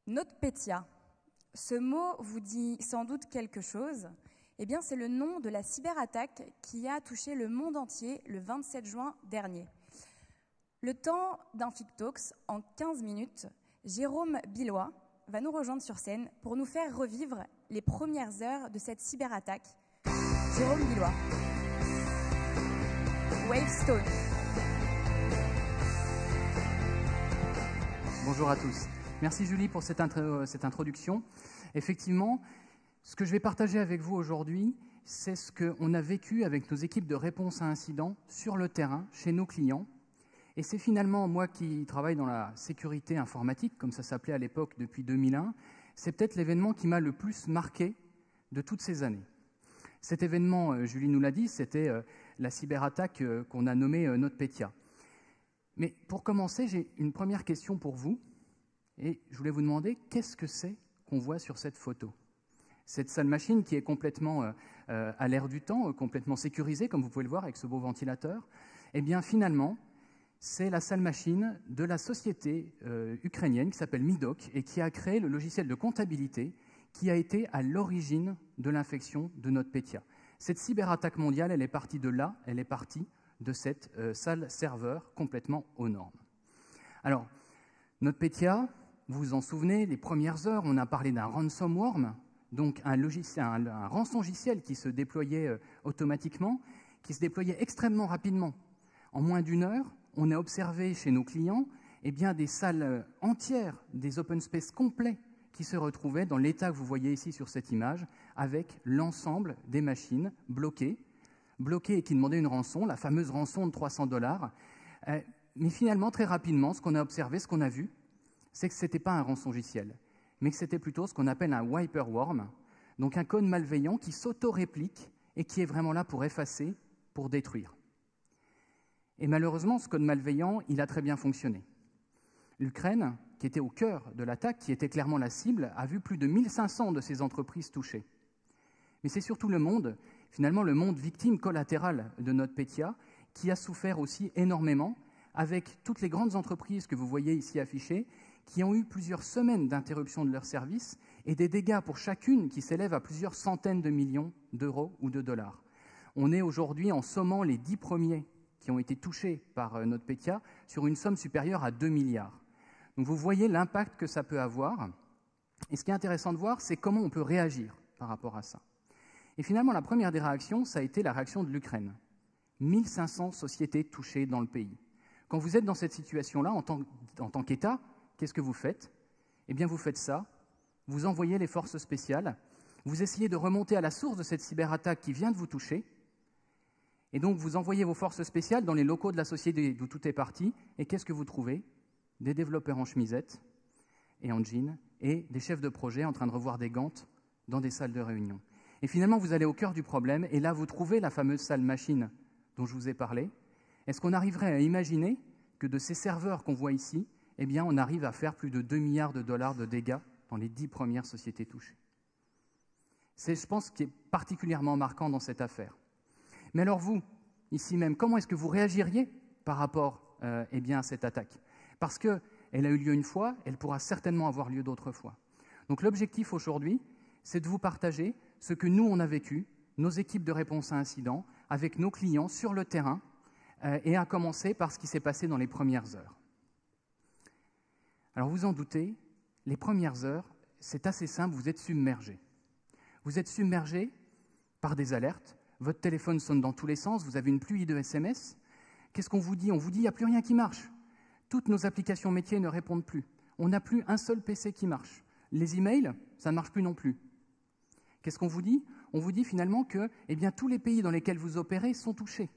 NotPetya. Ce mot vous dit sans doute quelque chose. Eh bien, c'est le nom de la cyberattaque qui a touché le monde entier le 27 juin dernier. Le temps d'un Fig Talks, en 15 minutes, Jérôme Billois va nous rejoindre sur scène pour nous faire revivre les premières heures de cette cyberattaque. Jérôme Billois. Wavestone. Bonjour à tous. Merci Julie pour cette introduction. Effectivement, ce que je vais partager avec vous aujourd'hui, c'est ce qu'on a vécu avec nos équipes de réponse à incidents sur le terrain, chez nos clients. Et c'est finalement, moi qui travaille dans la sécurité informatique, comme ça s'appelait à l'époque depuis 2001, c'est peut-être l'événement qui m'a le plus marqué de toutes ces années. Cet événement, Julie nous l'a dit, c'était la cyberattaque qu'on a nommée NotPetya. Mais pour commencer, j'ai une première question pour vous. Et je voulais vous demander, qu'est-ce que c'est qu'on voit sur cette photo? Cette salle machine qui est complètement à l'air du temps, complètement sécurisée, comme vous pouvez le voir avec ce beau ventilateur, eh bien finalement, c'est la salle machine de la société ukrainienne qui s'appelle Midoc et qui a créé le logiciel de comptabilité qui a été à l'origine de l'infection de NotPetya. Cette cyberattaque mondiale, elle est partie de là, elle est partie de cette salle serveur complètement aux normes. Alors, NotPetya, vous vous en souvenez, les premières heures, on a parlé d'un ransomware, donc un rançongiciel qui se déployait automatiquement, qui se déployait extrêmement rapidement. En moins d'une heure, on a observé chez nos clients eh bien, des salles entières, des open space complets qui se retrouvaient dans l'état que vous voyez ici sur cette image, avec l'ensemble des machines bloquées et qui demandaient une rançon, la fameuse rançon de $300. Mais finalement, très rapidement, ce qu'on a observé, ce qu'on a vu, c'est que ce n'était pas un rançongiciel, mais que c'était plutôt ce qu'on appelle un wiperworm, donc un code malveillant qui s'auto-réplique et qui est vraiment là pour effacer, pour détruire. Et malheureusement, ce code malveillant, il a très bien fonctionné. L'Ukraine, qui était au cœur de l'attaque, qui était clairement la cible, a vu plus de 1500 de ces entreprises touchées. Mais c'est surtout le monde, finalement le monde victime collatérale de NotPetya, qui a souffert aussi énormément, avec toutes les grandes entreprises que vous voyez ici affichées, qui ont eu plusieurs semaines d'interruption de leurs services et des dégâts pour chacune qui s'élèvent à plusieurs centaines de millions d'euros ou de dollars. On est aujourd'hui en sommant les 10 premiers qui ont été touchés par NotPetya sur une somme supérieure à 2 milliards. Donc vous voyez l'impact que ça peut avoir. Et ce qui est intéressant de voir, c'est comment on peut réagir par rapport à ça. Et finalement, la première des réactions, ça a été la réaction de l'Ukraine. 1500 sociétés touchées dans le pays. Quand vous êtes dans cette situation-là, en tant qu'État, qu'est-ce que vous faites? Eh bien, vous faites ça, vous envoyez les forces spéciales, vous essayez de remonter à la source de cette cyberattaque qui vient de vous toucher, et donc vous envoyez vos forces spéciales dans les locaux de la société d'où tout est parti, et qu'est-ce que vous trouvez? Des développeurs en chemisette et en jean, et des chefs de projet en train de revoir des gantes dans des salles de réunion. Et finalement, vous allez au cœur du problème, et là, vous trouvez la fameuse salle machine dont je vous ai parlé. Est-ce qu'on arriverait à imaginer que de ces serveurs qu'on voit ici, eh bien, on arrive à faire plus de 2 milliards de dollars de dégâts dans les 10 premières sociétés touchées? C'est, je pense, ce qui est particulièrement marquant dans cette affaire. Mais alors vous, ici même, comment est-ce que vous réagiriez par rapport eh bien, à cette attaque? Parce qu'elle a eu lieu une fois, elle pourra certainement avoir lieu d'autres fois. Donc l'objectif aujourd'hui, c'est de vous partager ce que nous, on a vécu, nos équipes de réponse à incidents, avec nos clients sur le terrain, et à commencer par ce qui s'est passé dans les premières heures. Alors vous en doutez, les premières heures, c'est assez simple, vous êtes submergé. Vous êtes submergé par des alertes, votre téléphone sonne dans tous les sens, vous avez une pluie de SMS. Qu'est-ce qu'on vous dit? On vous dit, il n'y a plus rien qui marche. Toutes nos applications métiers ne répondent plus. On n'a plus un seul PC qui marche. Les emails, ça ne marche plus non plus. Qu'est-ce qu'on vous dit? On vous dit finalement que eh bien, tous les pays dans lesquels vous opérez sont touchés.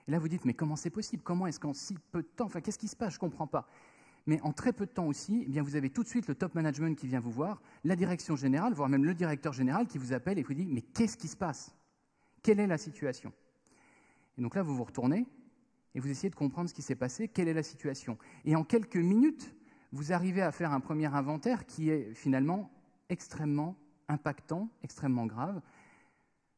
Et là, vous dites, mais comment c'est possible? Comment est-ce qu'en si peu de temps, enfin, qu'est-ce qui se passe? Je ne comprends pas. Mais en très peu de temps aussi, eh bien, vous avez tout de suite le top management qui vient vous voir, la direction générale, voire même le directeur général qui vous appelle et vous dit, mais qu'est-ce qui se passe? Quelle est la situation? Et donc là, vous vous retournez et vous essayez de comprendre ce qui s'est passé, quelle est la situation. Et en quelques minutes, vous arrivez à faire un premier inventaire qui est finalement extrêmement impactant, extrêmement grave.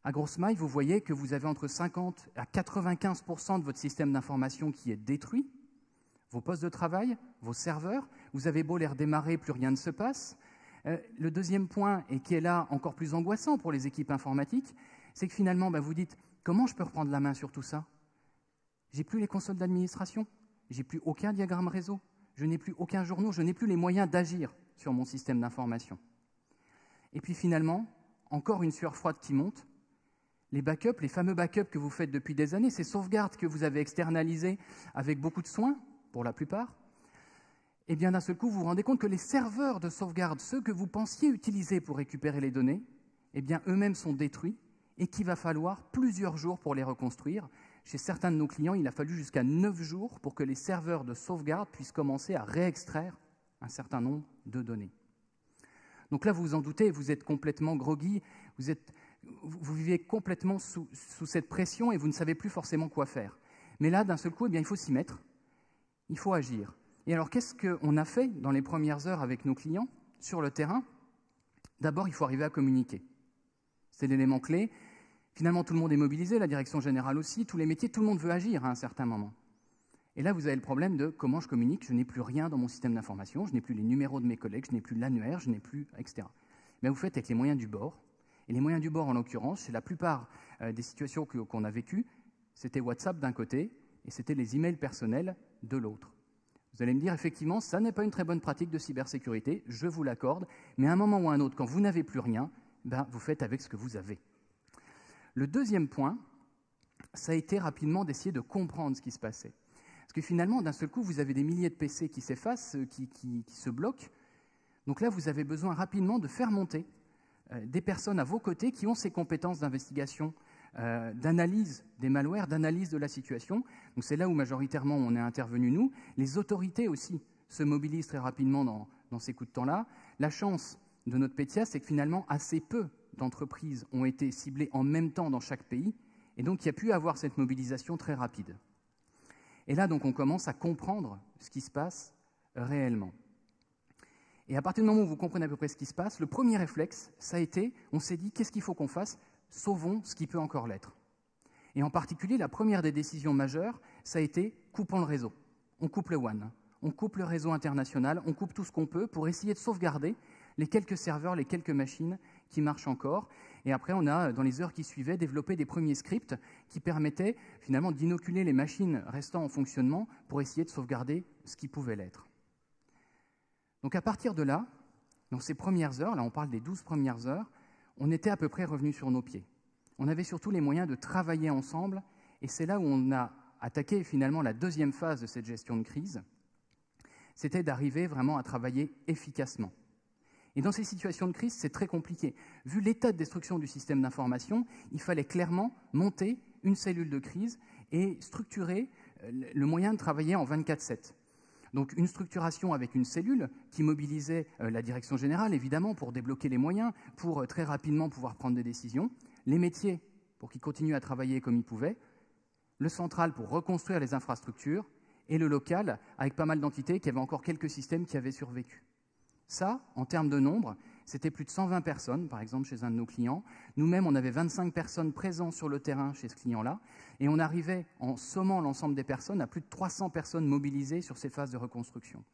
À grosse maille, vous voyez que vous avez entre 50 à 95% de votre système d'information qui est détruit. vos postes de travail, vos serveurs. Vous avez beau les redémarrer, plus rien ne se passe. Le deuxième point, et qui est là encore plus angoissant pour les équipes informatiques, c'est que finalement, vous dites « Comment je peux reprendre la main sur tout ça ? J'ai plus les consoles d'administration, j'ai plus aucun diagramme réseau, je n'ai plus aucun journal, je n'ai plus les moyens d'agir sur mon système d'information. » Et puis finalement, encore une sueur froide qui monte. Les backups, les fameux backups que vous faites depuis des années, ces sauvegardes que vous avez externalisées avec beaucoup de soin, pour la plupart, et bien d'un seul coup, vous vous rendez compte que les serveurs de sauvegarde, ceux que vous pensiez utiliser pour récupérer les données, eh bien eux-mêmes sont détruits et qu'il va falloir plusieurs jours pour les reconstruire. Chez certains de nos clients, il a fallu jusqu'à 9 jours pour que les serveurs de sauvegarde puissent commencer à réextraire un certain nombre de données. Donc là, vous vous en doutez, vous êtes complètement groggy, vous vivez complètement sous cette pression et vous ne savez plus forcément quoi faire. Mais là, d'un seul coup, eh bien, il faut s'y mettre, il faut agir. Et alors, qu'est-ce qu'on a fait dans les premières heures avec nos clients sur le terrain? D'abord, il faut arriver à communiquer. C'est l'élément clé. Finalement, tout le monde est mobilisé, la direction générale aussi, tous les métiers, tout le monde veut agir à un certain moment. Et là, vous avez le problème de comment je communique, je n'ai plus rien dans mon système d'information, je n'ai plus les numéros de mes collègues, je n'ai plus l'annuaire, je n'ai plus, etc. Mais vous faites avec les moyens du bord. Et les moyens du bord, en l'occurrence, c'est la plupart des situations qu'on a vécues, c'était WhatsApp d'un côté et c'était les emails personnels de l'autre. Vous allez me dire, effectivement, ça n'est pas une très bonne pratique de cybersécurité, je vous l'accorde, mais à un moment ou à un autre, quand vous n'avez plus rien, vous faites avec ce que vous avez. Le deuxième point, ça a été rapidement d'essayer de comprendre ce qui se passait. Parce que finalement, d'un seul coup, vous avez des milliers de PC qui s'effacent, qui se bloquent. Donc là, vous avez besoin rapidement de faire monter des personnes à vos côtés qui ont ces compétences d'investigation, d'analyse des malwares, d'analyse de la situation. Donc c'est là où majoritairement on est intervenu nous. Les autorités aussi se mobilisent très rapidement dans ces coups de temps-là. La chance de notre PETIA, c'est que finalement assez peu d'entreprises ont été ciblées en même temps dans chaque pays, et donc il y a pu avoir cette mobilisation très rapide. Et là donc on commence à comprendre ce qui se passe réellement. Et à partir du moment où vous comprenez à peu près ce qui se passe, le premier réflexe, ça a été, on s'est dit, qu'est-ce qu'il faut qu'on fasse? Sauvons ce qui peut encore l'être. Et en particulier, la première des décisions majeures, ça a été, coupons le réseau. On coupe le WAN, on coupe le réseau international, on coupe tout ce qu'on peut pour essayer de sauvegarder les quelques serveurs, les quelques machines qui marchent encore. Et après, on a, dans les heures qui suivaient, développé des premiers scripts qui permettaient finalement d'inoculer les machines restant en fonctionnement pour essayer de sauvegarder ce qui pouvait l'être. Donc à partir de là, dans ces premières heures, là on parle des 12 premières heures, on était à peu près revenus sur nos pieds. On avait surtout les moyens de travailler ensemble, et c'est là où on a attaqué finalement la deuxième phase de cette gestion de crise, c'était d'arriver vraiment à travailler efficacement. Et dans ces situations de crise, c'est très compliqué. Vu l'état de destruction du système d'information, il fallait clairement monter une cellule de crise et structurer le moyen de travailler en 24/7. Donc une structuration avec une cellule qui mobilisait la direction générale, évidemment, pour débloquer les moyens, pour très rapidement pouvoir prendre des décisions, les métiers pour qu'ils continuent à travailler comme ils pouvaient, le central pour reconstruire les infrastructures, et le local avec pas mal d'entités qui avaient encore quelques systèmes qui avaient survécu. Ça, en termes de nombre, c'était plus de 120 personnes, par exemple, chez un de nos clients. Nous-mêmes, on avait 25 personnes présentes sur le terrain chez ce client-là, et on arrivait, en sommant l'ensemble des personnes, à plus de 300 personnes mobilisées sur ces phases de reconstruction.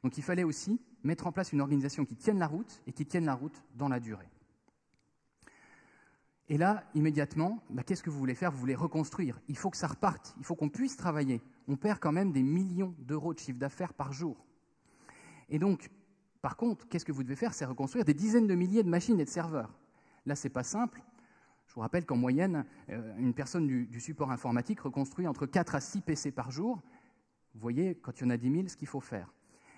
Donc il fallait aussi mettre en place une organisation qui tienne la route, et qui tienne la route dans la durée. Et là, immédiatement, qu'est-ce que vous voulez faire? Vous voulez reconstruire. Il faut que ça reparte, il faut qu'on puisse travailler. On perd quand même des millions d'euros de chiffre d'affaires par jour. Et donc, par contre, qu'est-ce que vous devez faire? C'est reconstruire des dizaines de milliers de machines et de serveurs. Là, ce n'est pas simple. Je vous rappelle qu'en moyenne, une personne du support informatique reconstruit entre 4 à 6 PC par jour. Vous voyez, quand il y en a 10 000, ce qu'il faut faire.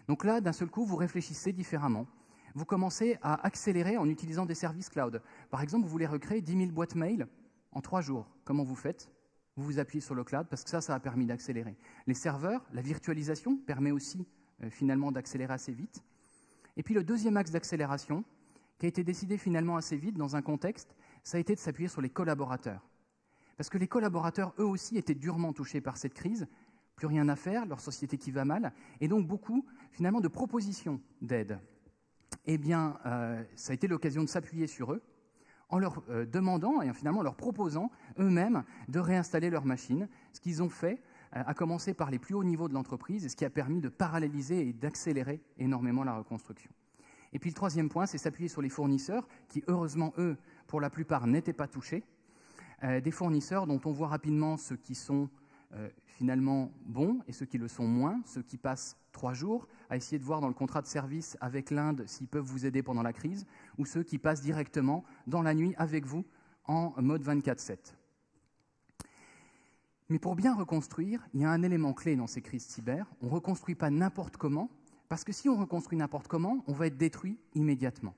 Donc là, d'un seul coup, vous réfléchissez différemment. Vous commencez à accélérer en utilisant des services cloud. Par exemple, vous voulez recréer 10 000 boîtes mail en 3 jours. Comment vous faites? Vous vous appuyez sur le cloud parce que ça a permis d'accélérer. Les serveurs, la virtualisation permet aussi finalement d'accélérer assez vite. Et puis le deuxième axe d'accélération, qui a été décidé finalement assez vite dans un contexte, ça a été de s'appuyer sur les collaborateurs. Parce que les collaborateurs, eux aussi, étaient durement touchés par cette crise, plus rien à faire, leur société qui va mal, et donc beaucoup finalement de propositions d'aide. Eh bien, ça a été l'occasion de s'appuyer sur eux, en leur demandant et finalement en leur proposant eux-mêmes de réinstaller leurs machines, ce qu'ils ont fait à commencer par les plus hauts niveaux de l'entreprise, et ce qui a permis de paralléliser et d'accélérer énormément la reconstruction. Et puis le troisième point, c'est s'appuyer sur les fournisseurs qui, heureusement, eux, pour la plupart, n'étaient pas touchés. Des fournisseurs dont on voit rapidement ceux qui sont finalement bons et ceux qui le sont moins, ceux qui passent 3 jours à essayer de voir dans le contrat de service avec l'Inde s'ils peuvent vous aider pendant la crise, ou ceux qui passent directement dans la nuit avec vous en mode 24/7. Mais pour bien reconstruire, il y a un élément clé dans ces crises cyber. On ne reconstruit pas n'importe comment, parce que si on reconstruit n'importe comment, on va être détruit immédiatement.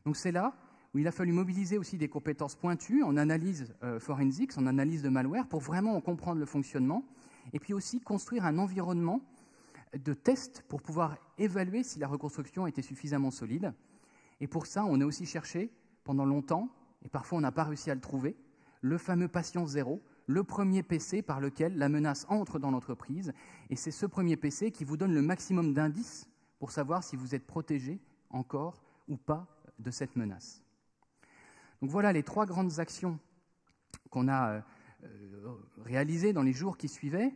Donc c'est là où il a fallu mobiliser aussi des compétences pointues en analyse forensics, en analyse de malware, pour vraiment en comprendre le fonctionnement, et puis aussi construire un environnement de test pour pouvoir évaluer si la reconstruction était suffisamment solide. Et pour ça, on a aussi cherché pendant longtemps, et parfois on n'a pas réussi à le trouver, le fameux patient zéro, le premier PC par lequel la menace entre dans l'entreprise. Et c'est ce premier PC qui vous donne le maximum d'indices pour savoir si vous êtes protégé encore ou pas de cette menace. Donc voilà les 3 grandes actions qu'on a réalisées dans les jours qui suivaient.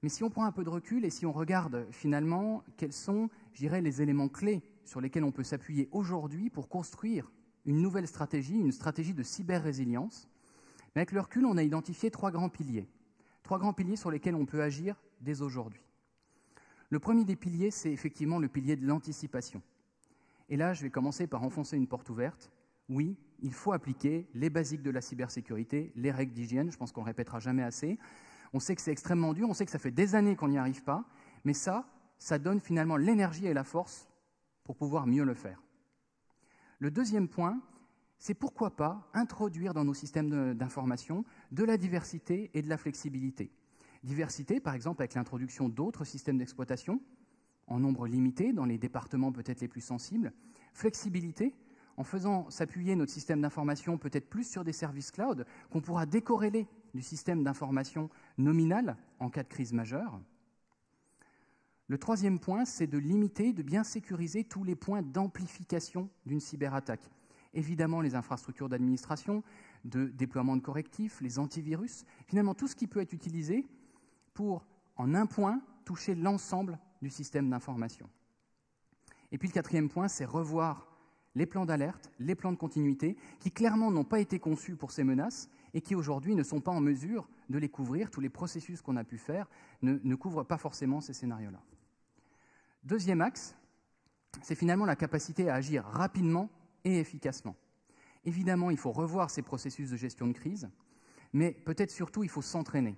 Mais si on prend un peu de recul et si on regarde finalement quels sont, je dirais, les éléments clés sur lesquels on peut s'appuyer aujourd'hui pour construire une nouvelle stratégie, une stratégie de cyber-résilience, mais avec le recul, on a identifié 3 grands piliers. 3 grands piliers sur lesquels on peut agir dès aujourd'hui. Le premier des piliers, c'est effectivement le pilier de l'anticipation. Et là, je vais commencer par enfoncer une porte ouverte. Oui, il faut appliquer les basiques de la cybersécurité, les règles d'hygiène, je pense qu'on ne le répétera jamais assez. On sait que c'est extrêmement dur, on sait que ça fait des années qu'on n'y arrive pas, mais ça donne finalement l'énergie et la force pour pouvoir mieux le faire. Le deuxième point, c'est pourquoi pas introduire dans nos systèmes d'information de la diversité et de la flexibilité. Diversité, par exemple, avec l'introduction d'autres systèmes d'exploitation, en nombre limité, dans les départements peut-être les plus sensibles. Flexibilité, en faisant s'appuyer notre système d'information peut-être plus sur des services cloud qu'on pourra décorréler du système d'information nominal en cas de crise majeure. Le troisième point, c'est de limiter, de bien sécuriser tous les points d'amplification d'une cyberattaque. Évidemment, les infrastructures d'administration, de déploiement de correctifs, les antivirus, finalement tout ce qui peut être utilisé pour, en un point, toucher l'ensemble du système d'information. Et puis le quatrième point, c'est revoir les plans d'alerte, les plans de continuité, qui clairement n'ont pas été conçus pour ces menaces et qui aujourd'hui ne sont pas en mesure de les couvrir. Tous les processus qu'on a pu faire ne couvrent pas forcément ces scénarios-là. Deuxième axe, c'est finalement la capacité à agir rapidement et efficacement. Évidemment, il faut revoir ces processus de gestion de crise, mais peut-être surtout, il faut s'entraîner.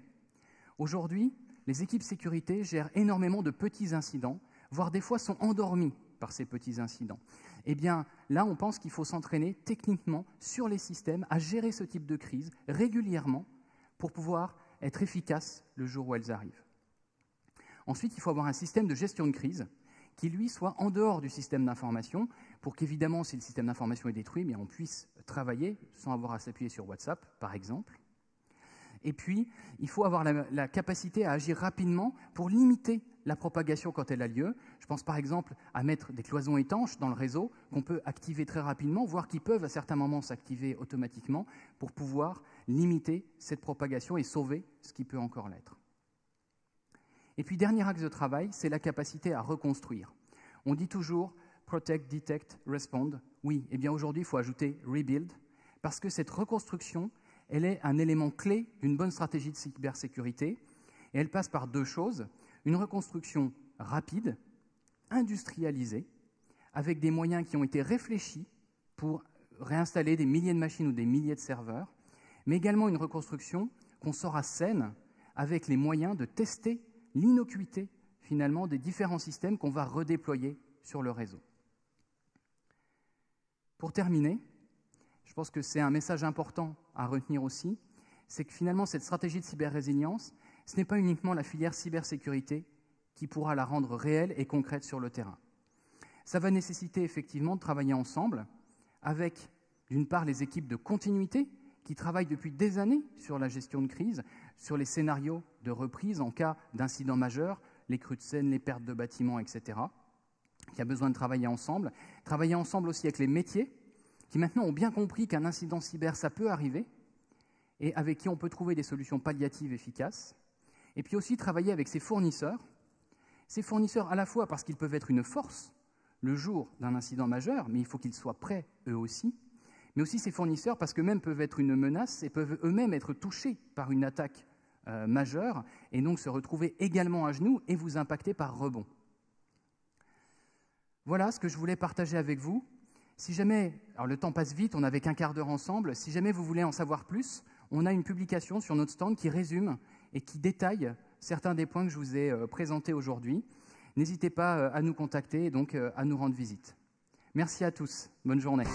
Aujourd'hui, les équipes sécurité gèrent énormément de petits incidents, voire des fois sont endormis par ces petits incidents. Eh bien, là, on pense qu'il faut s'entraîner techniquement sur les systèmes à gérer ce type de crise régulièrement pour pouvoir être efficace le jour où elles arrivent. Ensuite, il faut avoir un système de gestion de crise qui, lui, soit en dehors du système d'information pour qu'évidemment, si le système d'information est détruit, bien, on puisse travailler sans avoir à s'appuyer sur WhatsApp, par exemple. Et puis, il faut avoir la capacité à agir rapidement pour limiter la propagation quand elle a lieu. Je pense par exemple à mettre des cloisons étanches dans le réseau qu'on peut activer très rapidement, voire qui peuvent à certains moments s'activer automatiquement pour pouvoir limiter cette propagation et sauver ce qui peut encore l'être. Et puis, dernier axe de travail, c'est la capacité à reconstruire. On dit toujours « protect, detect, respond ». Oui, eh bien aujourd'hui, il faut ajouter « rebuild » parce que cette reconstruction, elle est un élément clé d'une bonne stratégie de cybersécurité et elle passe par 2 choses. Une reconstruction rapide, industrialisée, avec des moyens qui ont été réfléchis pour réinstaller des milliers de machines ou des milliers de serveurs, mais également une reconstruction qu'on saura saine avec les moyens de tester l'innocuité finalement des différents systèmes qu'on va redéployer sur le réseau. Pour terminer, je pense que c'est un message important à retenir aussi, c'est que finalement cette stratégie de cyber-résilience, ce n'est pas uniquement la filière cybersécurité qui pourra la rendre réelle et concrète sur le terrain. Ça va nécessiter effectivement de travailler ensemble avec, d'une part, les équipes de continuité qui travaillent depuis des années sur la gestion de crise, sur les scénarios de reprise en cas d'incident majeur, les crues de Seine, les pertes de bâtiments, etc. Il y a besoin de travailler ensemble aussi avec les métiers qui maintenant ont bien compris qu'un incident cyber, ça peut arriver et avec qui on peut trouver des solutions palliatives efficaces. Et puis aussi travailler avec ses fournisseurs. Ces fournisseurs à la fois parce qu'ils peuvent être une force le jour d'un incident majeur, mais il faut qu'ils soient prêts eux aussi, mais aussi ces fournisseurs parce qu'eux-mêmes peuvent être une menace et peuvent eux-mêmes être touchés par une attaque majeure et donc se retrouver également à genoux et vous impacter par rebond. Voilà ce que je voulais partager avec vous. Si jamais, alors le temps passe vite, on n'avait qu'un quart d'heure ensemble, si jamais vous voulez en savoir plus, on a une publication sur notre stand qui résume et qui détaille certains des points que je vous ai présentés aujourd'hui. N'hésitez pas à nous contacter et donc à nous rendre visite. Merci à tous. Bonne journée.